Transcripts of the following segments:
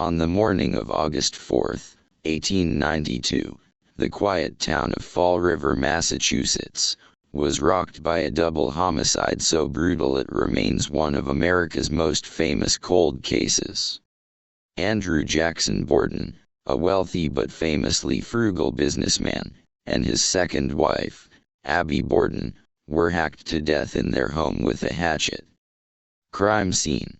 On the morning of August 4, 1892, the quiet town of Fall River, Massachusetts, was rocked by a double homicide so brutal it remains one of America's most famous cold cases. Andrew Jackson Borden, a wealthy but famously frugal businessman, and his second wife, Abby Borden, were hacked to death in their home with a hatchet. Crime scene.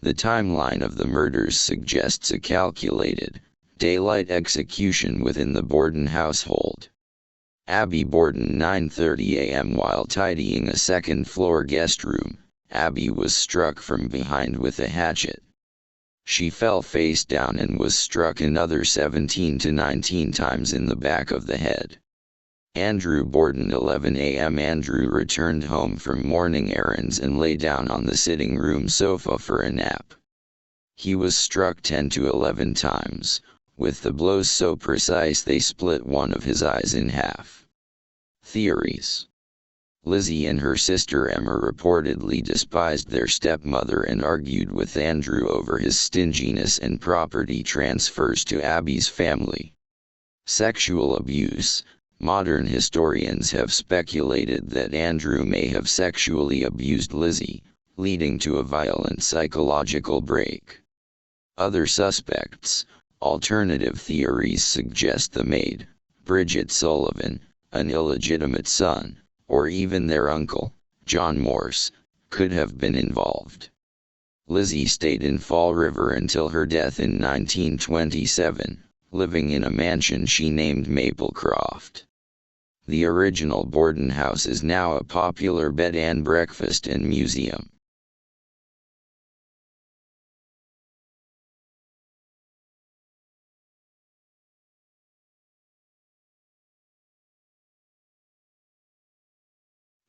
The timeline of the murders suggests a calculated, daylight execution within the Borden household. Abby Borden, 9:30 a.m. While tidying a second-floor guest room, Abby was struck from behind with a hatchet. She fell face down and was struck another 17 to 19 times in the back of the head. Andrew Borden, 11 a.m. Andrew returned home from morning errands and lay down on the sitting room sofa for a nap. He was struck 10 to 11 times, with the blows so precise they split one of his eyes in half. Theories. Lizzie and her sister Emma reportedly despised their stepmother and argued with Andrew over his stinginess and property transfers to Abby's family. Sexual abuse. Modern historians have speculated that Andrew may have sexually abused Lizzie, leading to a violent psychological break. Other suspects. Alternative theories suggest the maid, Bridget Sullivan, an illegitimate son, or even their uncle, John Morse, could have been involved. Lizzie stayed in Fall River until her death in 1927, living in a mansion she named Maplecroft. The original Borden house is now a popular bed and breakfast and museum.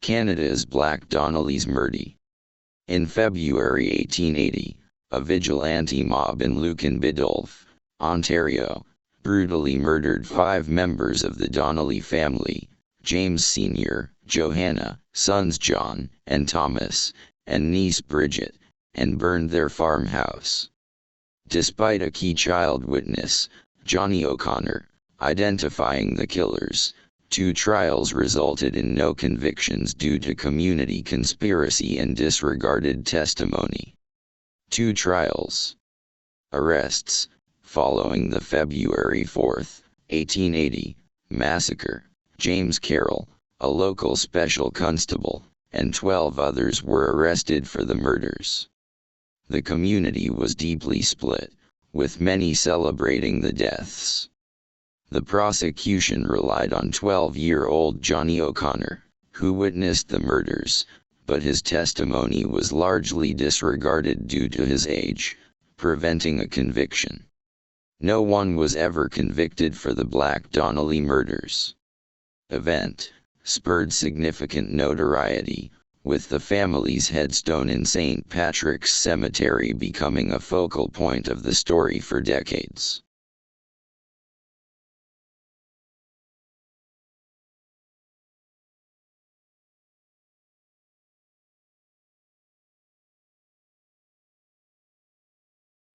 Canada's Black Donnelly's Murder. In February 1880, a vigilante mob in Lucan Biddulph, Ontario, brutally murdered 5 members of the Donnelly family, James Sr., Johanna, sons John and Thomas, and niece Bridget, and burned their farmhouse. Despite a key child witness, Johnny O'Connor, identifying the killers, 2 trials resulted in no convictions due to community conspiracy and disregarded testimony. 2 trials. Arrests. Following the February 4, 1880, massacre, James Carroll, a local special constable, and 12 others were arrested for the murders. The community was deeply split, with many celebrating the deaths. The prosecution relied on 12-year-old Johnny O'Connor, who witnessed the murders, but his testimony was largely disregarded due to his age, preventing a conviction. No one was ever convicted for the Black Donnelly murders. Event spurred significant notoriety, with the family's headstone in St. Patrick's Cemetery becoming a focal point of the story for decades.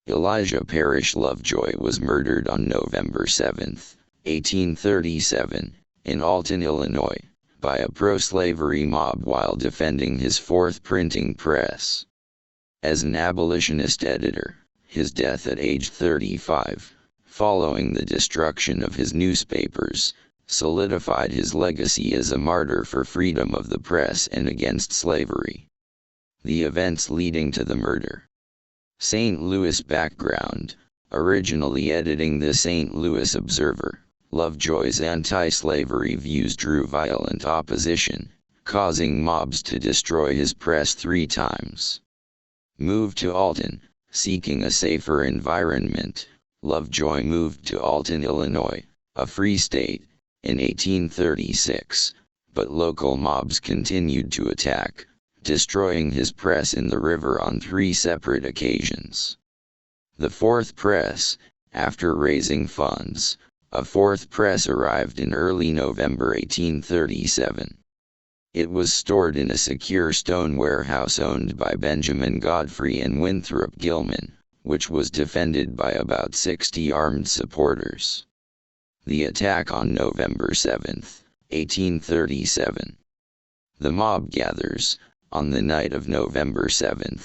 Elijah Parrish Lovejoy was murdered on November 7, 1837, in Alton, Illinois, by a pro-slavery mob while defending his 4th printing press. As an abolitionist editor, his death at age 35, following the destruction of his newspapers, solidified his legacy as a martyr for freedom of the press and against slavery. The events leading to the murder. St. Louis background. Originally editing the St. Louis Observer, Lovejoy's anti-slavery views drew violent opposition, causing mobs to destroy his press 3 times. Moved to Alton, seeking a safer environment, Lovejoy moved to Alton, Illinois, a free state, in 1836, but local mobs continued to attack, destroying his press in the river on 3 separate occasions. The 4th press. After raising funds, a 4th press arrived in early November 1837. It was stored in a secure stone warehouse owned by Benjamin Godfrey and Winthrop Gilman, which was defended by about 60 armed supporters. The attack on November 7, 1837. The mob gathers. On the night of November 7,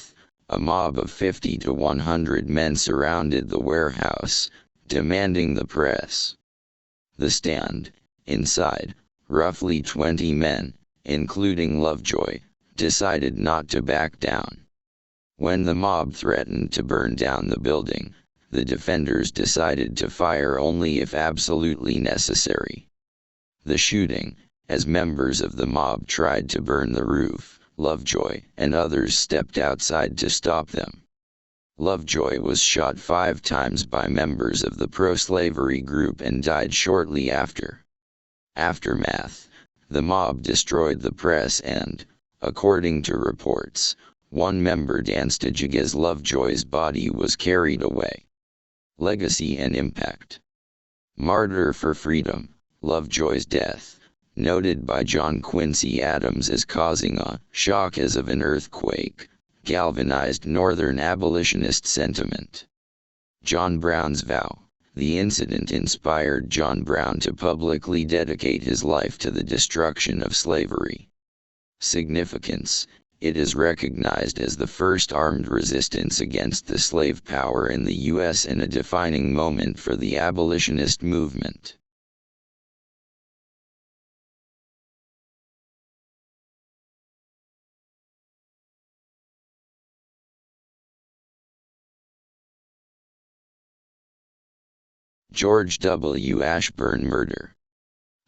a mob of 50 to 100 men surrounded the warehouse, demanding the press. The stand, inside, roughly 20 men, including Lovejoy, decided not to back down. When the mob threatened to burn down the building, the defenders decided to fire only if absolutely necessary. The shooting, as members of the mob tried to burn the roof, Lovejoy and others stepped outside to stop them. Lovejoy was shot 5 times by members of the pro-slavery group and died shortly after. Aftermath: the mob destroyed the press and, according to reports, one member danced a jig as Lovejoy's body was carried away. Legacy and impact. Martyr for freedom. Lovejoy's death, noted by John Quincy Adams as causing a shock as of an earthquake, galvanized Northern abolitionist sentiment. John Brown's vow. The incident inspired John Brown to publicly dedicate his life to the destruction of slavery. Significance: it is recognized as the first armed resistance against the slave power in the U.S. and a defining moment for the abolitionist movement. George W. Ashburn murder.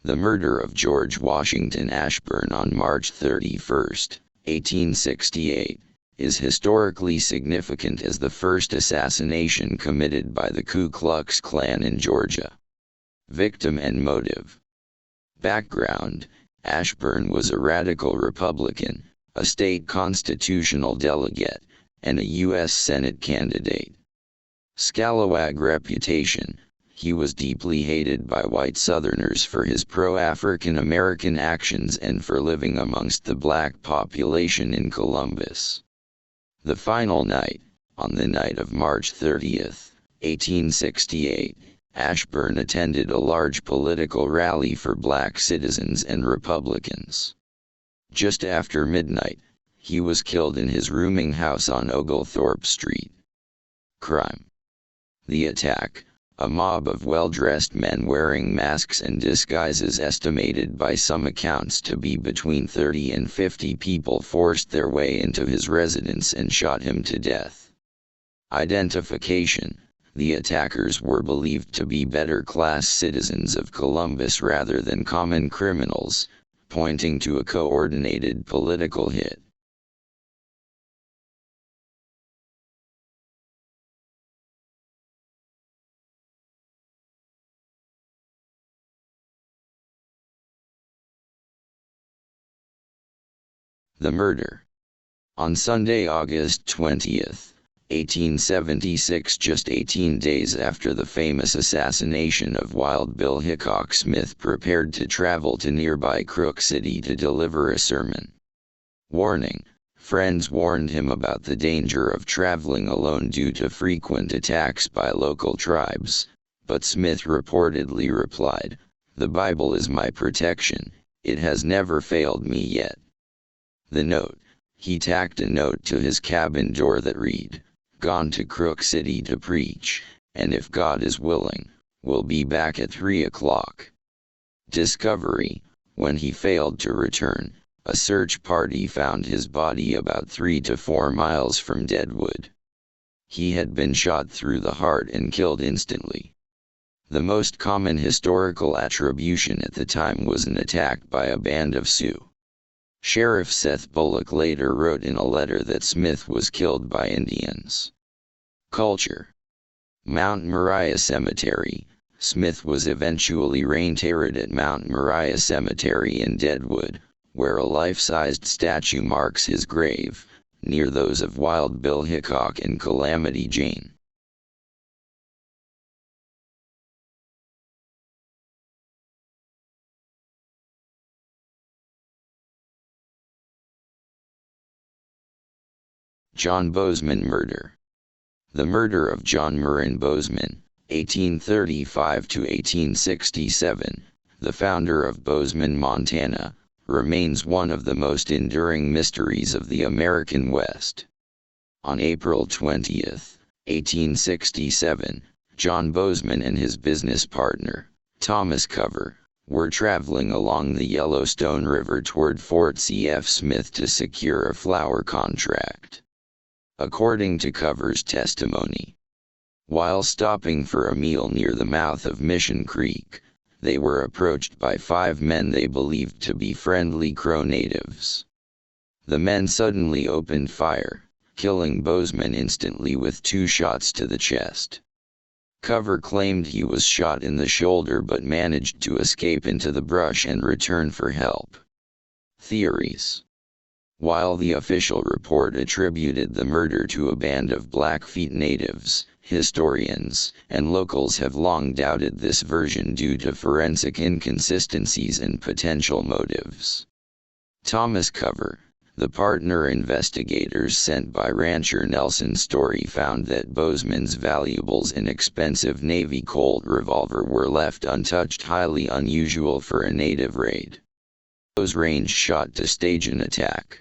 The murder of George Washington Ashburn on March 31, 1868, is historically significant as the first assassination committed by the Ku Klux Klan in Georgia. Victim and motive. Background: Ashburn was a radical Republican, a state constitutional delegate, and a U.S. Senate candidate. Scalawag reputation: he was deeply hated by white Southerners for his pro-African American actions and for living amongst the black population in Columbus. The final night. On the night of March 30, 1868, Ashburn attended a large political rally for black citizens and Republicans. Just after midnight, he was killed in his rooming house on Oglethorpe Street. Crime. The attack: a mob of well-dressed men wearing masks and disguises estimated by some accounts to be between 30 and 50 people forced their way into his residence and shot him to death. Identification: the attackers were believed to be better-class citizens of Columbus rather than common criminals, pointing to a coordinated political hit. The murder. On Sunday, August 20, 1876, just 18 days after the famous assassination of Wild Bill Hickok, Smith prepared to travel to nearby Crook City to deliver a sermon. Warning: friends warned him about the danger of traveling alone due to frequent attacks by local tribes, but Smith reportedly replied, "The Bible is my protection, it has never failed me yet." The note: he tacked a note to his cabin door that read, "Gone to Crook City to preach, and if God is willing, we'll be back at 3 o'clock. Discovery: when he failed to return, a search party found his body about 3 to 4 miles from Deadwood. He had been shot through the heart and killed instantly. The most common historical attribution at the time was an attack by a band of Sioux. Sheriff Seth Bullock later wrote in a letter that Smith was killed by Indians. Culture. Mount Moriah Cemetery. Smith was eventually reinterred at Mount Moriah Cemetery in Deadwood, where a life-sized statue marks his grave, near those of Wild Bill Hickok and Calamity Jane. John Bozeman murder. The murder of John Murrin Bozeman, 1835 to 1867, the founder of Bozeman, Montana, remains one of the most enduring mysteries of the American West. On April 20, 1867, John Bozeman and his business partner, Thomas Cover, were traveling along the Yellowstone River toward Fort C.F. Smith to secure a flour contract. According to Cover's testimony, while stopping for a meal near the mouth of Mission Creek, they were approached by 5 men they believed to be friendly Crow natives. The men suddenly opened fire, killing Bozeman instantly with 2 shots to the chest. Cover claimed he was shot in the shoulder but managed to escape into the brush and return for help. Theories. While the official report attributed the murder to a band of Blackfeet natives, historians and locals have long doubted this version due to forensic inconsistencies and potential motives. Thomas Cover, the partner investigators sent by rancher Nelson Story, found that Bozeman's valuables and expensive Navy Colt revolver were left untouched, highly unusual for a native raid. Close range shot to stage an attack.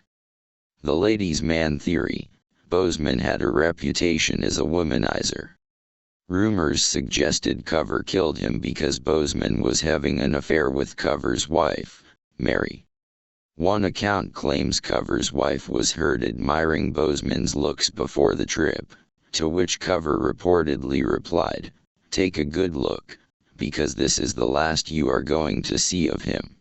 The ladies' man theory. Bozeman had a reputation as a womanizer. Rumors suggested Cover killed him because Bozeman was having an affair with Cover's wife, Mary. One account claims Cover's wife was heard admiring Bozeman's looks before the trip, to which Cover reportedly replied, "Take a good look, because this is the last you are going to see of him."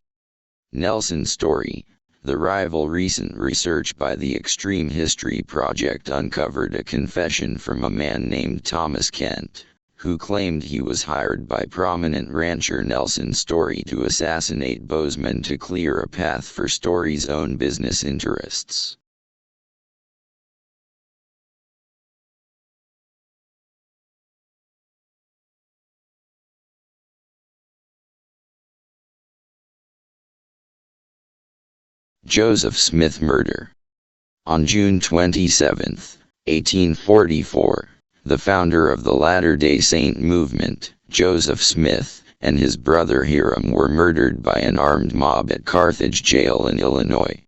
Nelson Story. The rival recent research by the Extreme History Project uncovered a confession from a man named Thomas Kent, who claimed he was hired by prominent rancher Nelson Story to assassinate Bozeman to clear a path for Story's own business interests. Joseph Smith murder. On June 27, 1844, the founder of the Latter-day Saint movement, Joseph Smith, and his brother Hiram were murdered by an armed mob at Carthage Jail in Illinois.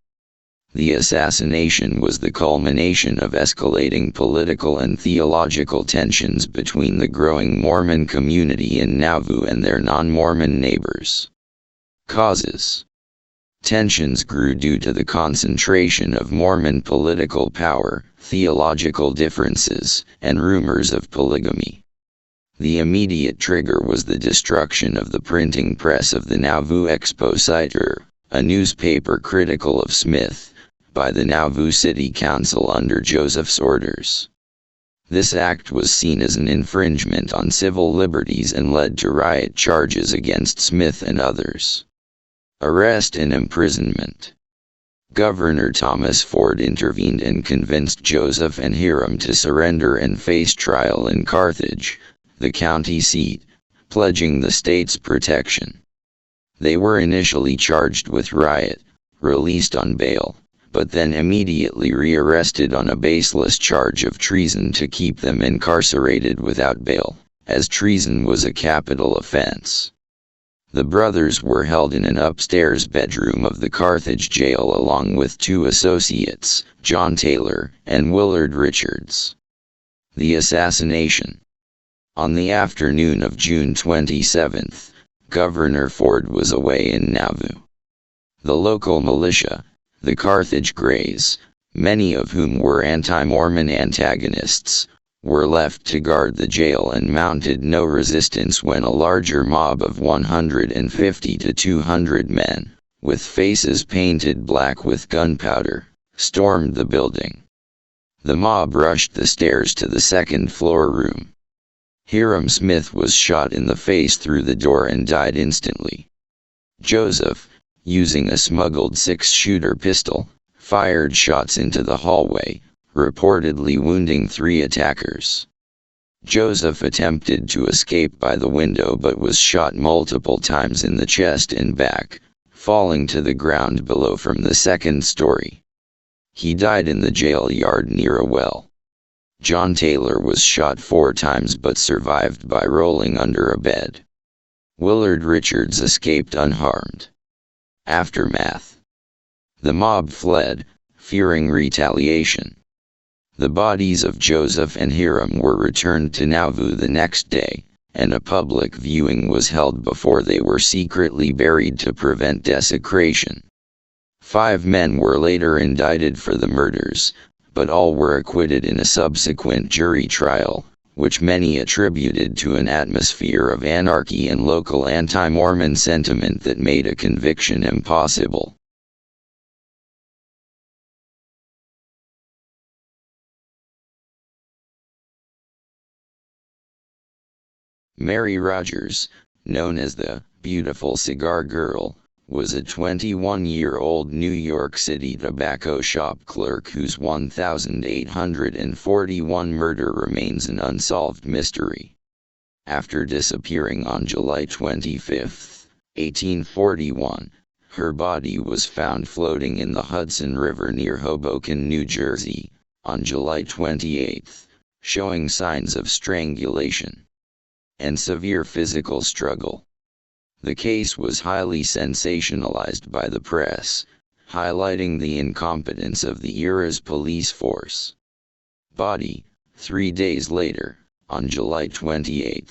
The assassination was the culmination of escalating political and theological tensions between the growing Mormon community in Nauvoo and their non-Mormon neighbors. Causes. Tensions grew due to the concentration of Mormon political power, theological differences, and rumors of polygamy. The immediate trigger was the destruction of the printing press of the Nauvoo Expositor, a newspaper critical of Smith, by the Nauvoo City Council under Joseph's orders. This act was seen as an infringement on civil liberties and led to riot charges against Smith and others. Arrest and imprisonment. Governor Thomas Ford intervened and convinced Joseph and Hiram to surrender and face trial in Carthage, the county seat, pledging the state's protection. They were initially charged with riot, released on bail, but then immediately rearrested on a baseless charge of treason to keep them incarcerated without bail, as treason was a capital offense. The brothers were held in an upstairs bedroom of the Carthage jail along with 2 associates, John Taylor and Willard Richards. The assassination. On the afternoon of June 27, Governor Ford was away in Nauvoo. The local militia, the Carthage Greys, many of whom were anti-Mormon antagonists, were left to guard the jail and mounted no resistance when a larger mob of 150 to 200 men, with faces painted black with gunpowder, stormed the building. The mob rushed the stairs to the second-floor room. Hiram Smith was shot in the face through the door and died instantly. Joseph, using a smuggled 6-shooter pistol, fired shots into the hallway, reportedly wounding 3 attackers. Joseph attempted to escape by the window but was shot multiple times in the chest and back, falling to the ground below from the 2nd story. He died in the jail yard near a well. John Taylor was shot 4 times but survived by rolling under a bed. Willard Richards escaped unharmed. Aftermath. The mob fled, fearing retaliation. The bodies of Joseph and Hiram were returned to Nauvoo the next day, and a public viewing was held before they were secretly buried to prevent desecration. 5 men were later indicted for the murders, but all were acquitted in a subsequent jury trial, which many attributed to an atmosphere of anarchy and local anti-Mormon sentiment that made a conviction impossible. Mary Rogers, known as the Beautiful Cigar Girl, was a 21-year-old New York City tobacco shop clerk whose 1,841 murder remains an unsolved mystery. After disappearing on July 25, 1841, her body was found floating in the Hudson River near Hoboken, New Jersey, on July 28, showing signs of strangulation and severe physical struggle. The case was highly sensationalized by the press, highlighting the incompetence of the era's police force. Body. 3 days later, on July 28,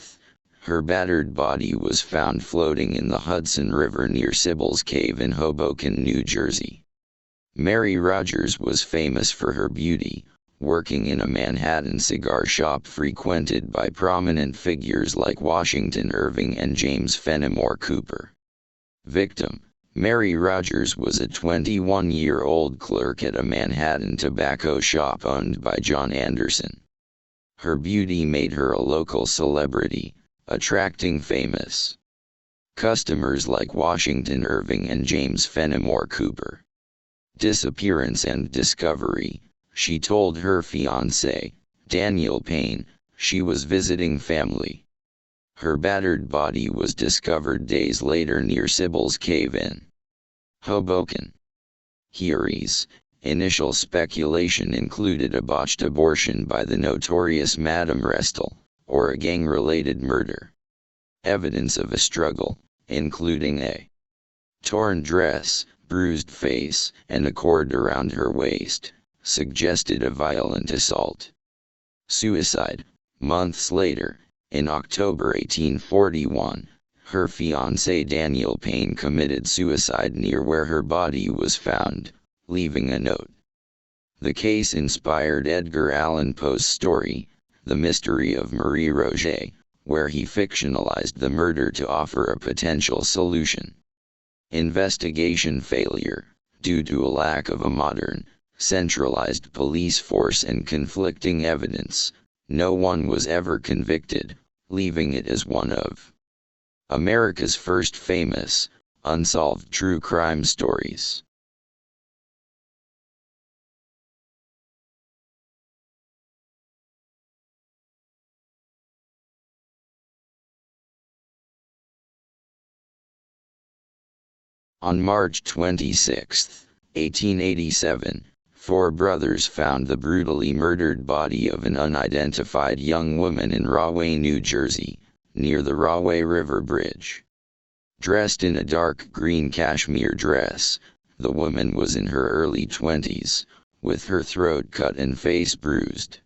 her battered body was found floating in the Hudson River near Sybil's Cave in Hoboken, New Jersey. Mary Rogers was famous for her beauty, working in a Manhattan cigar shop frequented by prominent figures like Washington Irving and James Fenimore Cooper. Victim. Mary Rogers was a 21-year-old clerk at a Manhattan tobacco shop owned by John Anderson. Her beauty made her a local celebrity, attracting famous customers like Washington Irving and James Fenimore Cooper. Disappearance and discovery. She told her fiancé, Daniel Payne, she was visiting family. Her battered body was discovered days later near Sybil's Cave in Hoboken. Theories. Initial speculation included a botched abortion by the notorious Madame Restel, or a gang-related murder. Evidence of a struggle, including a torn dress, bruised face, and a cord around her waist, suggested a violent assault. Suicide. Months later, in October 1841, her fiancé Daniel Payne committed suicide near where her body was found, leaving a note. The case inspired Edgar Allan Poe's story, The Mystery of Marie Roget, where he fictionalized the murder to offer a potential solution. Investigation failure. Due to a lack of a modern, centralized police force and conflicting evidence, no one was ever convicted, leaving it as one of America's first famous, unsolved true crime stories. On March 26, 1887, 4 brothers found the brutally murdered body of an unidentified young woman in Rahway, New Jersey, near the Rahway River Bridge. Dressed in a dark green cashmere dress, the woman was in her early 20s, with her throat cut and face bruised.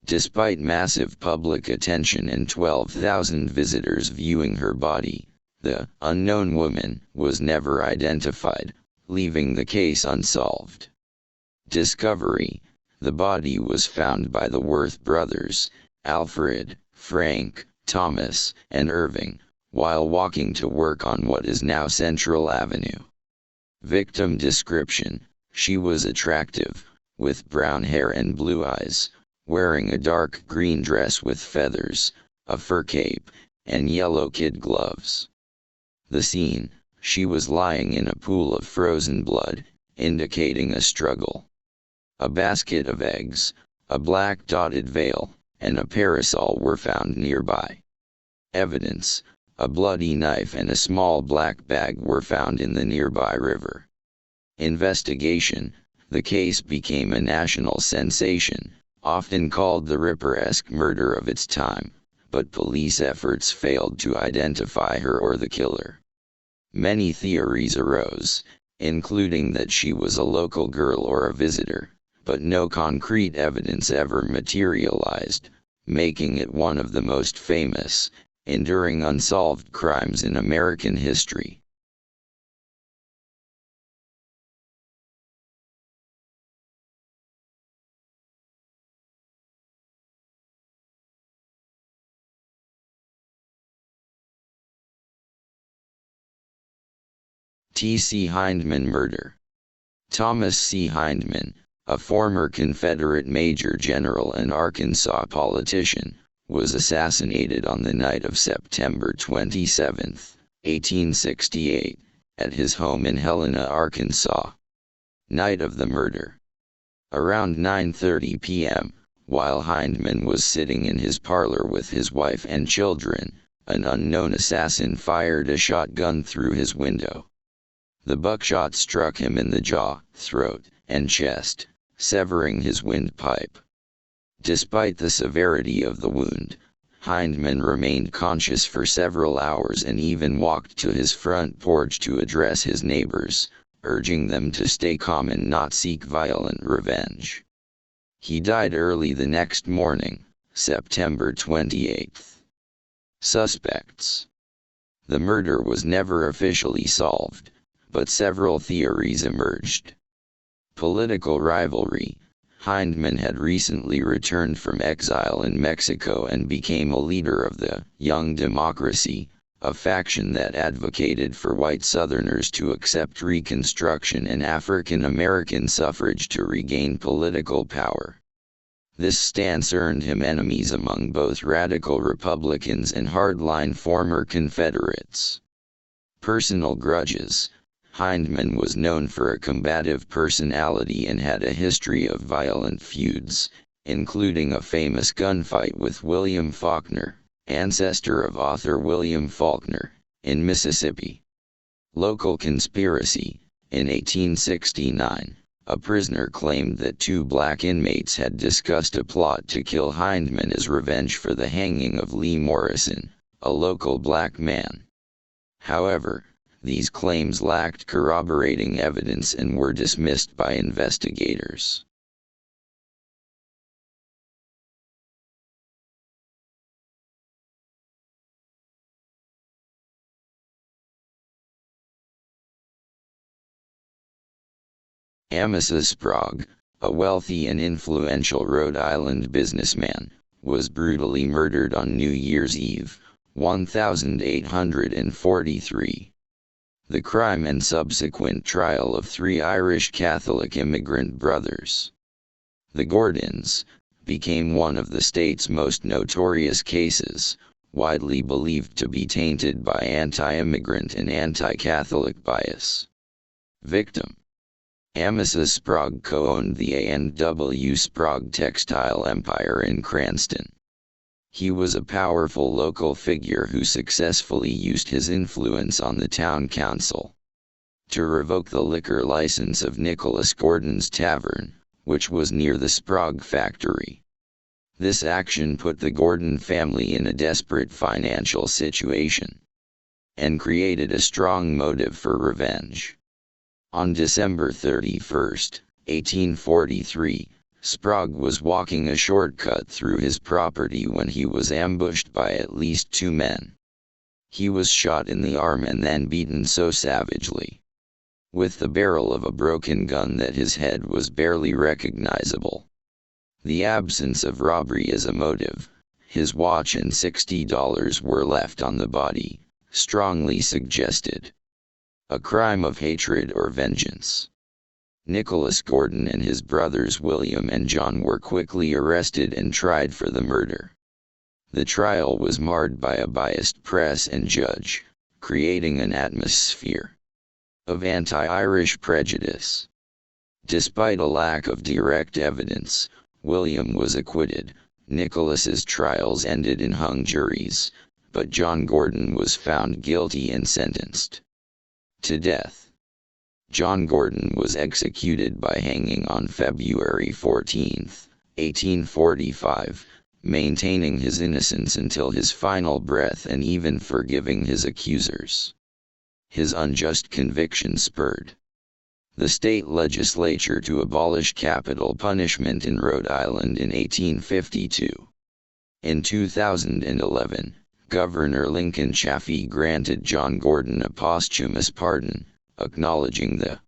Despite massive public attention and 12,000 visitors viewing her body, the unknown woman was never identified, leaving the case unsolved. Discovery. The body was found by the Worth brothers, Alfred, Frank, Thomas, and Irving, while walking to work on what is now Central Avenue. Victim description. She was attractive, with brown hair and blue eyes, wearing a dark green dress with feathers, a fur cape, and yellow kid gloves. The scene. She was lying in a pool of frozen blood, indicating a struggle. A basket of eggs, a black dotted veil, and a parasol were found nearby. Evidence. A bloody knife and a small black bag were found in the nearby river. Investigation. The case became a national sensation, often called the Ripper-esque murder of its time, but police efforts failed to identify her or the killer. Many theories arose, including that she was a local girl or a visitor, but no concrete evidence ever materialized, making it one of the most famous, enduring unsolved crimes in American history. T.C. Hindman murder. Thomas C. Hindman, a former Confederate Major General and Arkansas politician, was assassinated on the night of September 27, 1868, at his home in Helena, Arkansas. Night of the murder. Around 9:30 p.m., while Hindman was sitting in his parlor with his wife and children, an unknown assassin fired a shotgun through his window. The buckshot struck him in the jaw, throat, and chest, severing his windpipe. Despite the severity of the wound, Hindman remained conscious for several hours and even walked to his front porch to address his neighbors, urging them to stay calm and not seek violent revenge. He died early the next morning, September 28. Suspects. The murder was never officially solved, but several theories emerged. Political rivalry. Hindman had recently returned from exile in Mexico and became a leader of the Young Democracy, a faction that advocated for white Southerners to accept Reconstruction and African American suffrage to regain political power. This stance earned him enemies among both radical Republicans and hardline former Confederates. Personal grudges. Hindman was known for a combative personality and had a history of violent feuds, including a famous gunfight with William Faulkner, ancestor of author William Faulkner, in Mississippi. Local conspiracy. In 1869, a prisoner claimed that two black inmates had discussed a plot to kill Hindman as revenge for the hanging of Lee Morrison, a local black man. However, these claims lacked corroborating evidence and were dismissed by investigators. Amasa Sprague, a wealthy and influential Rhode Island businessman, was brutally murdered on New Year's Eve, 1843. The crime and subsequent trial of three Irish Catholic immigrant brothers, the Gordons, became one of the state's most notorious cases, widely believed to be tainted by anti-immigrant and anti-Catholic bias. Victim. Amasa Sprague co-owned the A&W Sprague textile empire in Cranston. He was a powerful local figure who successfully used his influence on the town council to revoke the liquor license of Nicholas Gordon's Tavern, which was near the Sprague factory. This action put the Gordon family in a desperate financial situation and created a strong motive for revenge. On December 31, 1843, Sprague was walking a shortcut through his property when he was ambushed by at least two men. He was shot in the arm and then beaten so savagely with the barrel of a broken gun that his head was barely recognizable. The absence of robbery as a motive, his watch and $60 were left on the body, strongly suggested a crime of hatred or vengeance. Nicholas Gordon and his brothers William and John were quickly arrested and tried for the murder. The trial was marred by a biased press and judge, creating an atmosphere of anti-Irish prejudice. Despite a lack of direct evidence, William was acquitted. Nicholas's trials ended in hung juries, but John Gordon was found guilty and sentenced to death. John Gordon was executed by hanging on February 14, 1845, maintaining his innocence until his final breath and even forgiving his accusers. His unjust conviction spurred the state legislature to abolish capital punishment in Rhode Island in 1852. In 2011, Governor Lincoln Chafee granted John Gordon a posthumous pardon, acknowledging the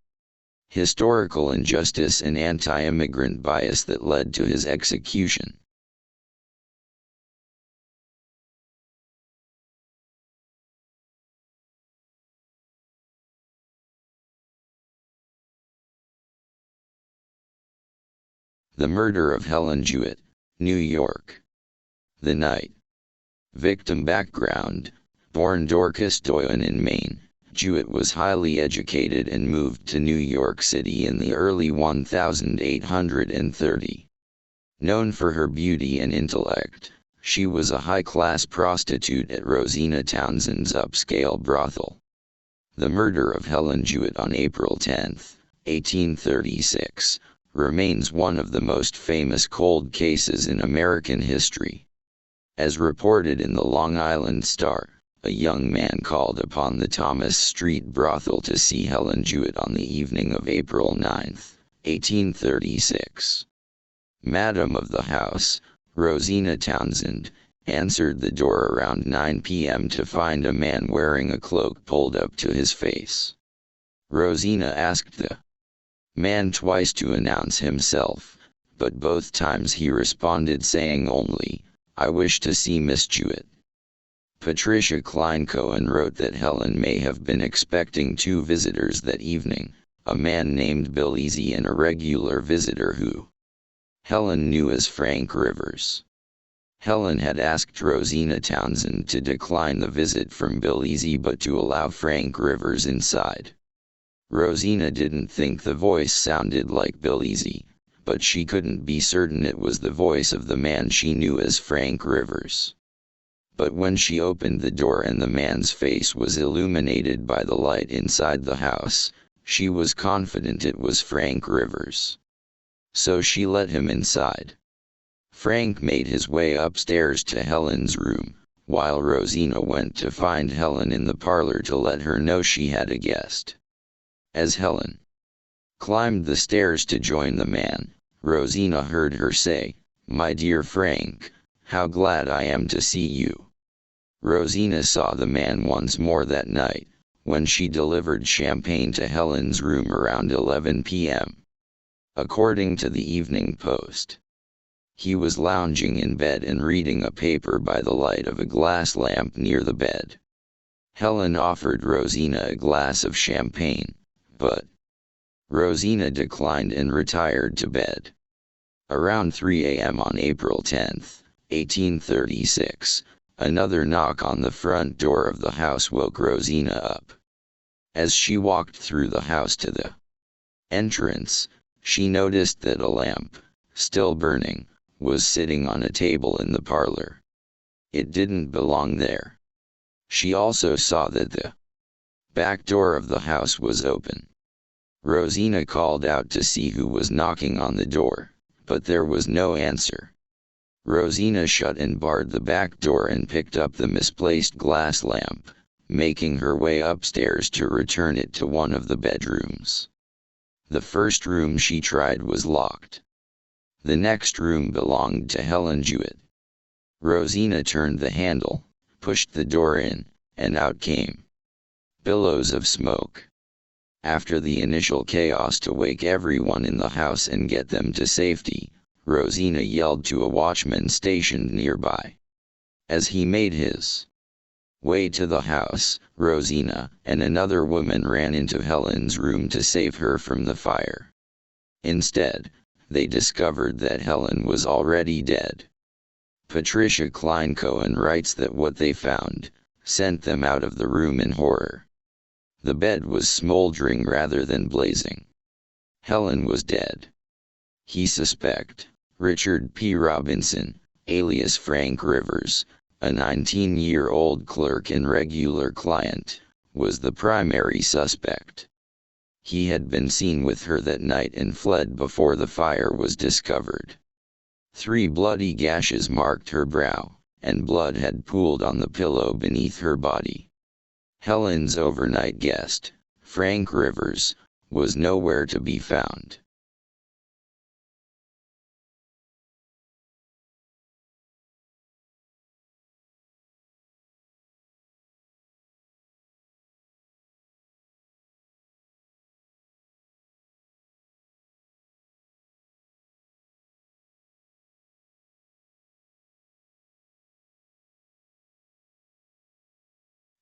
historical injustice and anti-immigrant bias that led to his execution. The murder of Helen Jewett, New York. The night. Victim background: born Dorcas Doyen in Maine, Jewett was highly educated and moved to New York City in the early 1830s. Known for her beauty and intellect, she was a high-class prostitute at Rosina Townsend's upscale brothel. The murder of Helen Jewett on April 10, 1836, remains one of the most famous cold cases in American history. As reported in the Long Island Star, a young man called upon the Thomas Street brothel to see Helen Jewett on the evening of April 9, 1836. Madam of the house, Rosina Townsend, answered the door around 9 p.m. to find a man wearing a cloak pulled up to his face. Rosina asked the man twice to announce himself, but both times he responded saying only, "I wish to see Miss Jewett." Patricia Klein-Cohen wrote that Helen may have been expecting two visitors that evening, a man named Bill Easy and a regular visitor who Helen knew as Frank Rivers. Helen had asked Rosina Townsend to decline the visit from Bill Easy but to allow Frank Rivers inside. Rosina didn't think the voice sounded like Bill Easy, but she couldn't be certain it was the voice of the man she knew as Frank Rivers. But when she opened the door and the man's face was illuminated by the light inside the house, she was confident it was Frank Rivers. So she let him inside. Frank made his way upstairs to Helen's room, while Rosina went to find Helen in the parlor to let her know she had a guest. As Helen climbed the stairs to join the man, Rosina heard her say, "My dear Frank, how glad I am to see you." Rosina saw the man once more that night, when she delivered champagne to Helen's room around 11 p.m. According to the Evening Post, he was lounging in bed and reading a paper by the light of a glass lamp near the bed. Helen offered Rosina a glass of champagne, but Rosina declined and retired to bed. Around 3 a.m. on April 10, 1836, another knock on the front door of the house woke Rosina up. As she walked through the house to the entrance, she noticed that a lamp, still burning, was sitting on a table in the parlor. It didn't belong there. She also saw that the back door of the house was open. Rosina called out to see who was knocking on the door, but there was no answer. Rosina shut and barred the back door and picked up the misplaced glass lamp, making her way upstairs to return it to one of the bedrooms. The first room she tried was locked. The next room belonged to Helen Jewett. Rosina turned the handle, pushed the door in, and out came billows of smoke. After the initial chaos to wake everyone in the house and get them to safety, Rosina yelled to a watchman stationed nearby. As he made his way to the house, Rosina and another woman ran into Helen's room to save her from the fire. Instead, they discovered that Helen was already dead. Patricia Klein-Cohen writes that what they found sent them out of the room in horror. The bed was smoldering rather than blazing. Helen was dead. He suspect Richard P. Robinson, alias Frank Rivers, a 19-year-old clerk and regular client, was the primary suspect. He had been seen with her that night and fled before the fire was discovered. 3 bloody gashes marked her brow, and blood had pooled on the pillow beneath her body. Helen's overnight guest, Frank Rivers, was nowhere to be found.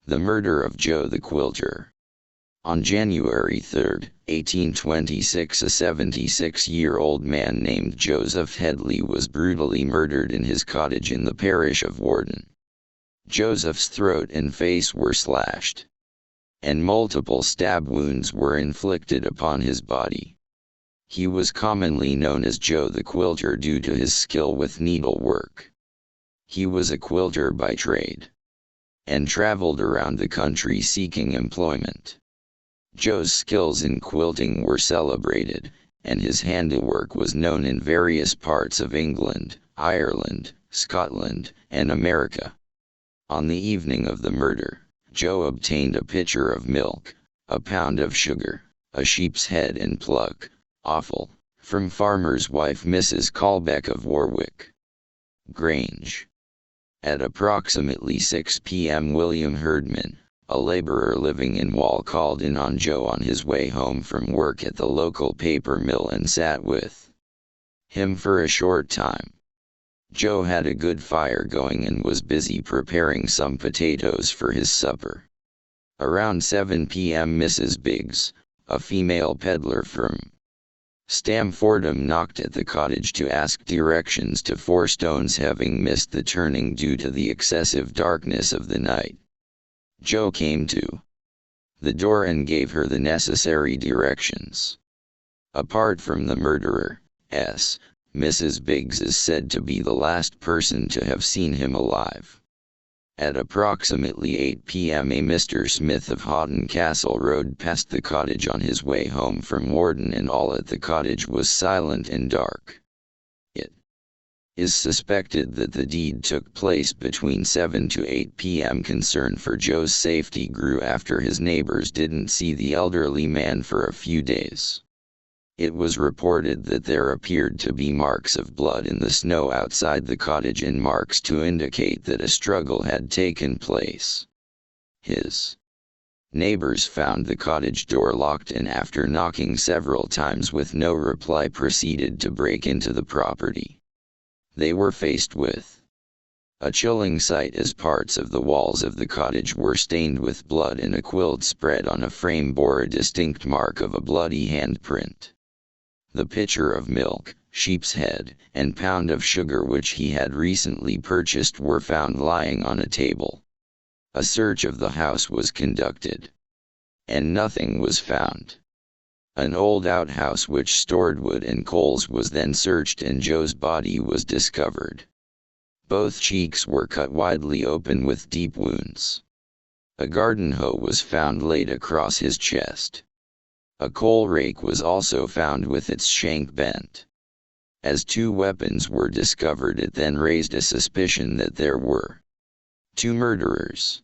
The murder of Joe the Quilter. On January 3, 1826, a 76-year-old man named Joseph Headley was brutally murdered in his cottage in the parish of Warden. Joseph's throat and face were slashed, and multiple stab wounds were inflicted upon his body. He was commonly known as Joe the Quilter due to his skill with needlework. He was a quilter by trade, and traveled around the country seeking employment. Joe's skills in quilting were celebrated, and his handiwork was known in various parts of England, Ireland, Scotland, and America. On the evening of the murder, Joe obtained a pitcher of milk, a pound of sugar, a sheep's head and pluck, offal, from farmer's wife Mrs. Colbeck of Warwick Grange. At approximately 6 p.m. William Herdman, a laborer living in Wall, called in on Joe on his way home from work at the local paper mill and sat with him for a short time. Joe had a good fire going and was busy preparing some potatoes for his supper. Around 7 p.m. Mrs. Biggs, a female peddler from Stamfordham, knocked at the cottage to ask directions to Four Stones, having missed the turning due to the excessive darkness of the night. Joe came to the door and gave her the necessary directions. Apart from the murderer, Mrs. Biggs is said to be the last person to have seen him alive. At approximately 8 p.m. a Mr. Smith of Houghton Castle rode past the cottage on his way home from Warden, and all at the cottage was silent and dark. It is suspected that the deed took place between 7 to 8 p.m. Concern for Joe's safety grew after his neighbors didn't see the elderly man for a few days. It was reported that there appeared to be marks of blood in the snow outside the cottage, and marks to indicate that a struggle had taken place. His neighbors found the cottage door locked, and after knocking several times with no reply proceeded to break into the property. They were faced with a chilling sight, as parts of the walls of the cottage were stained with blood, and a quilt spread on a frame bore a distinct mark of a bloody handprint. The pitcher of milk, sheep's head, and pound of sugar which he had recently purchased were found lying on a table. A search of the house was conducted, and nothing was found. An old outhouse which stored wood and coals was then searched, and Joe's body was discovered. Both cheeks were cut widely open with deep wounds. A garden hoe was found laid across his chest. A coal rake was also found with its shank bent. As 2 weapons were discovered, it then raised a suspicion that there were 2 murderers.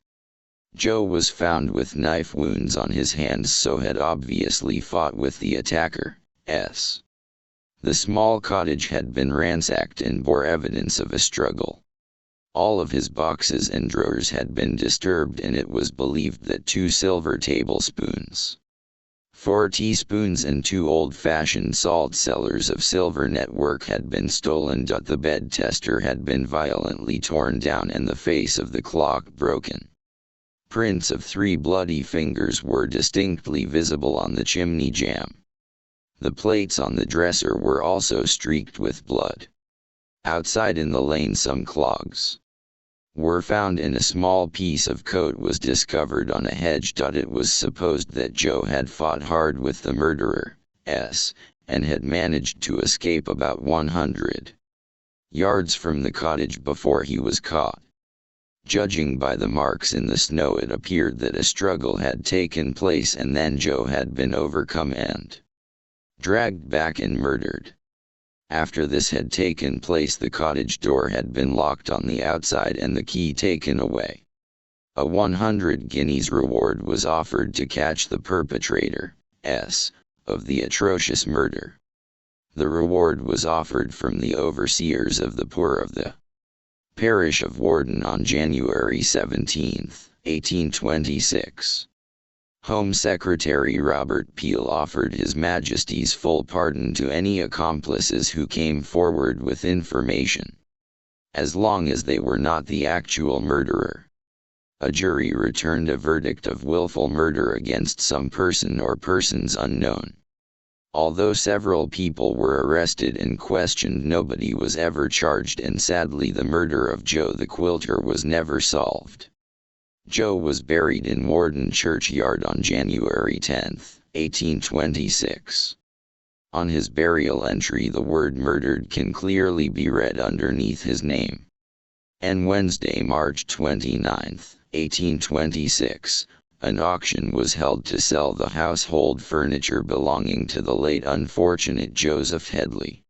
Joe was found with knife wounds on his hands, so had obviously fought with the attacker. The small cottage had been ransacked and bore evidence of a struggle. All of his boxes and drawers had been disturbed, and it was believed that 2 silver tablespoons, 4 teaspoons and 2 old-fashioned salt cellars of silver network had been stolen. The bed tester had been violently torn down and the face of the clock broken. Prints of 3 bloody fingers were distinctly visible on the chimney jamb. The plates on the dresser were also streaked with blood. Outside in the lane, some clogs were found, and a small piece of coat was discovered on a hedge. It was supposed that Joe had fought hard with the murderer, and had managed to escape about 100 yards from the cottage before he was caught. Judging by the marks in the snow, it appeared that a struggle had taken place, and then Joe had been overcome and dragged back and murdered. After this had taken place, the cottage door had been locked on the outside and the key taken away. A 100 guineas reward was offered to catch the perpetrator, of the atrocious murder. The reward was offered from the overseers of the poor of the parish of Warden on January 17, 1826. Home Secretary Robert Peel offered His Majesty's full pardon to any accomplices who came forward with information, as long as they were not the actual murderer. A jury returned a verdict of willful murder against some person or persons unknown. Although several people were arrested and questioned, nobody was ever charged, and sadly the murder of Joe the Quilter was never solved. Joe was buried in Warden Churchyard on January 10, 1826. On his burial entry the word "murdered" can clearly be read underneath his name. On Wednesday, March 29, 1826, an auction was held to sell the household furniture belonging to the late unfortunate Joseph Headley,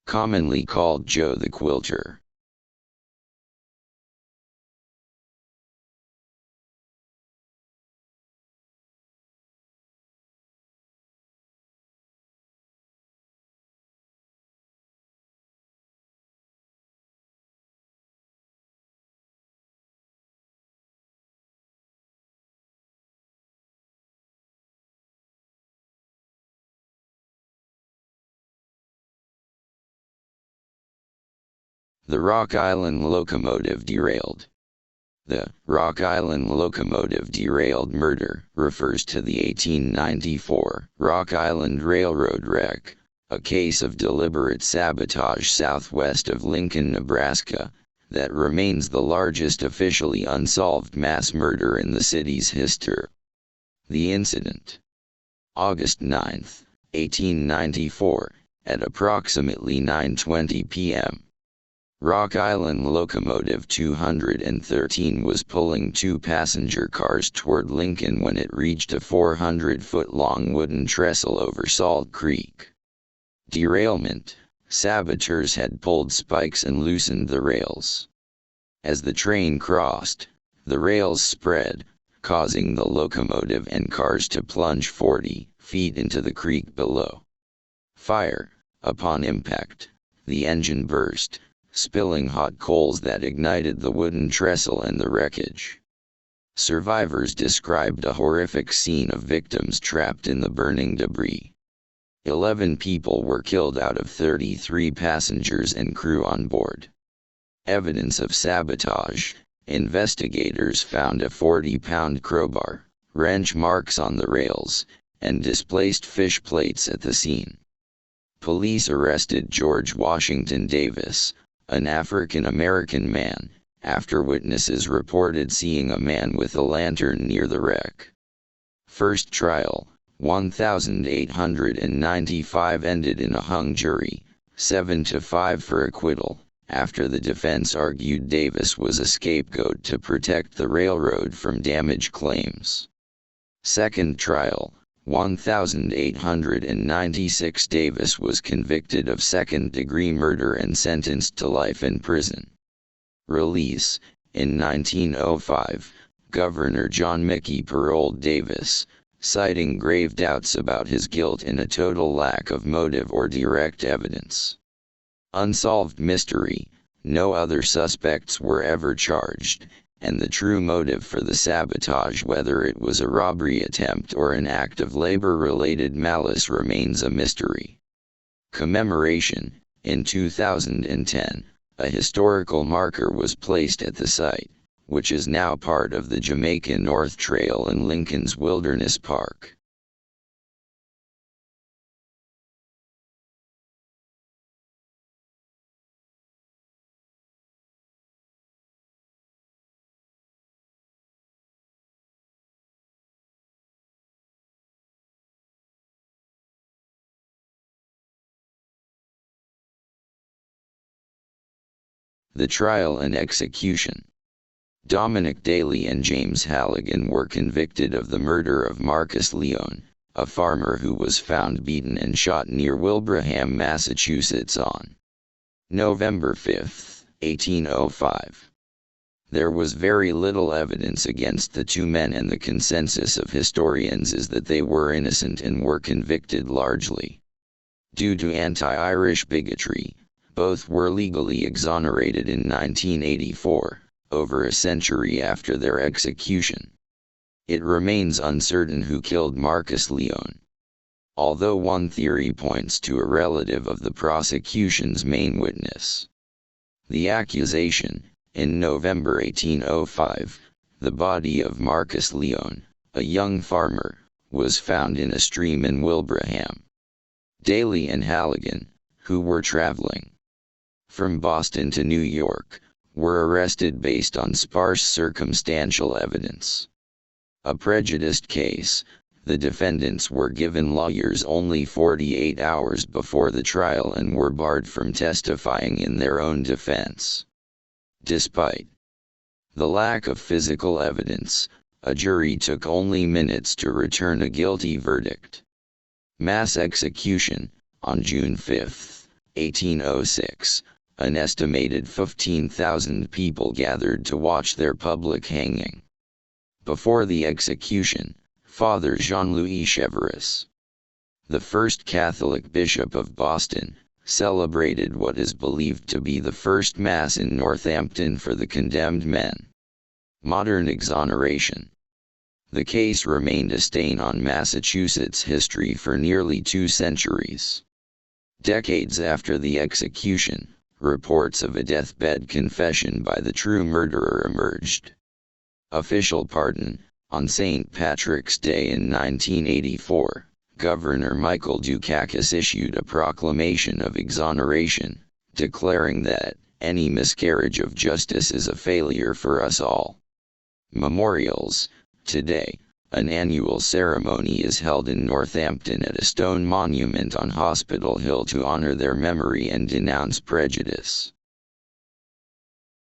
commonly called Joe the Quilter. The Rock Island locomotive derailed. The Rock Island locomotive derailed murder refers to the 1894 Rock Island Railroad wreck, a case of deliberate sabotage southwest of Lincoln, Nebraska, that remains the largest officially unsolved mass murder in the city's history. The incident. August 9, 1894, at approximately 9:20 p.m. Rock Island Locomotive 213 was pulling two passenger cars toward Lincoln when it reached a 400-foot-long wooden trestle over Salt Creek. Derailment: saboteurs had pulled spikes and loosened the rails. As the train crossed, the rails spread, causing the locomotive and cars to plunge 40 feet into the creek below. Fire: upon impact, the engine burst, spilling hot coals that ignited the wooden trestle and the wreckage. Survivors described a horrific scene of victims trapped in the burning debris. 11 people were killed out of 33 passengers and crew on board. Evidence of sabotage: investigators found a 40-pound crowbar, wrench marks on the rails, and displaced fish plates at the scene. Police arrested George Washington Davis, an African-American man, after witnesses reported seeing a man with a lantern near the wreck. First trial, 1895, ended in a hung jury, 7-5 for acquittal, after the defense argued Davis was a scapegoat to protect the railroad from damage claims. Second trial, 1896, Davis was convicted of second-degree murder and sentenced to life in prison. Release: in 1905, Governor John Mackay paroled Davis, citing grave doubts about his guilt and a total lack of motive or direct evidence. Unsolved mystery: no other suspects were ever charged, and the true motive for the sabotage, whether it was a robbery attempt or an act of labor-related malice, remains a mystery. Commemoration: in 2010, a historical marker was placed at the site, which is now part of the Jamaica North Trail in Lincoln's Wilderness Park. The trial and execution. Dominic Daly and James Halligan were convicted of the murder of Marcus Leone, a farmer who was found beaten and shot near Wilbraham, Massachusetts on November 5, 1805. There was very little evidence against the two men, and the consensus of historians is that they were innocent and were convicted largely due to anti-Irish bigotry. Both were legally exonerated in 1984, over a century after their execution. It remains uncertain who killed Marcus Leone, although one theory points to a relative of the prosecution's main witness. The accusation: in November 1805, the body of Marcus Leone, a young farmer, was found in a stream in Wilbraham. Daly and Halligan, who were traveling from Boston to New York, were arrested based on sparse circumstantial evidence. A prejudiced case, the defendants were given lawyers only 48 hours before the trial and were barred from testifying in their own defense. Despite the lack of physical evidence, a jury took only minutes to return a guilty verdict. Mass execution: on June 5, 1806, an estimated 15,000 people gathered to watch their public hanging. Before the execution, Father Jean-Louis Chevreuse, the first Catholic bishop of Boston, celebrated what is believed to be the first Mass in Northampton for the condemned men. Modern exoneration. The case remained a stain on Massachusetts history for nearly 2 centuries. Decades after the execution, reports of a deathbed confession by the true murderer emerged. Official pardon: on St. Patrick's Day in 1984, Governor Michael Dukakis issued a proclamation of exoneration, declaring that any miscarriage of justice is a failure for us all. Memorials. Today, an annual ceremony is held in Northampton at a stone monument on Hospital Hill to honor their memory and denounce prejudice.